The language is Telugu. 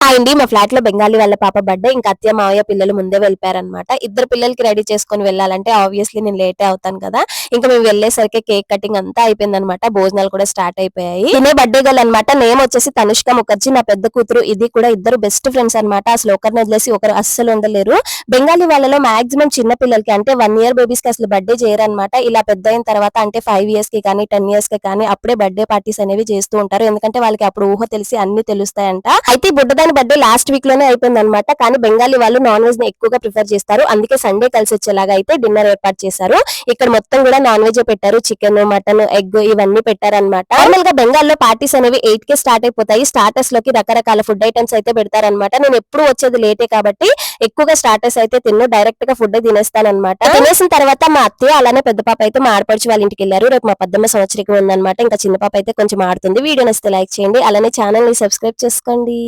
అండి మా ఫ్లాట్ లో బెంగాలీ వాళ్ళ పాప బర్త్డే ఇంకా అత్తయ్య మావయ్య పిల్లలు ముందే వెళ్ళిపోయారనమాట. ఇద్దరు పిల్లలకి రెడీ చేసుకొని వెళ్ళాలంటే ఆబ్వియస్లీ నేను లేటే అవుతాను కదా. ఇంకా మేము వెళ్ళేసరికి కేక్ కటింగ్ అంతా అయిపోయిందనమాట. భోజనాలు కూడా స్టార్ట్ అయిపోయాయి. తినే బర్త్డే గర్ల్ అనమాట. నేమ్ వచ్చేసి తనుష్క ముఖర్జీ, నా పెద్ద కూతురు. ఇది కూడా ఇద్దరు బెస్ట్ ఫ్రెండ్స్ అనమాట. అసలు ఒకరిని వదిలేసి ఒకరు అస్సలు ఉండలేరు. బెంగాలీ వాళ్ళలో మాక్సిమం చిన్న పిల్లలకి అంటే 1 year బేబీస్ కి అసలు బర్త్డే చేయరనమాట. ఇలా పెద్ద అయిన తర్వాత అంటే 5 years కి కానీ 10 years కి కానీ అప్పుడే బర్త్డే పార్టీస్ అనేవి చేస్తూ ఉంటారు. ఎందుకంటే వాళ్ళకి అప్పుడు ఊహ తెలిసి అన్ని తెలుస్తాయంట. అయితే బుడ్డదాని బర్త్డే లాస్ట్ వీక్ లోనే అయిపోయింది అనమాట. కానీ బెంగాలీ వాళ్ళు నాన్ వెజ్ ని ఎక్కువగా ప్రిఫర్ చేస్తారు. అందుకే సండే కలిసి వచ్చేలాగా అయితే డిన్నర్ ఏర్పాటు చేశారు. ఇక్కడ మొత్తం కూడా నాన్ వెజ్ పెట్టారు. చికెన్, మటన్, ఎగ్ ఇవన్నీ పెట్టారనమాట. నార్మల్ గా బెంగాల్లో పార్టీస్ అనేవి 8 కే స్టార్ట్ అయిపోతాయి. స్టార్టర్స్ లోకి రకరకాల ఫుడ్ ఐటమ్స్ అయితే పెడతారనమాట. నేను ఎప్పుడు వచ్చేది లేటే కాబట్టి ఎక్కువగా స్టార్టర్స్ అయితే డైరెక్ట్ గా ఫుడ్ తినేస్తానమాట. తినేసిన తర్వాత మా అత్తయ్య అలానే పెద్ద పాప అయితే మా ఆడపడుచు వాళ్ళ ఇంటికి వెళ్ళారు. రేపు మా పద్దమ్మ సంవత్సరం ఉందన్నమాట. ఇంకా చిన్న పాప అయితే కొంచెం ఆడుతుంది. వీడియో నచ్చితే లైక్ చేయండి, అలానే ఛానల్ ని సబ్స్క్రైబ్ చేసుకోండి.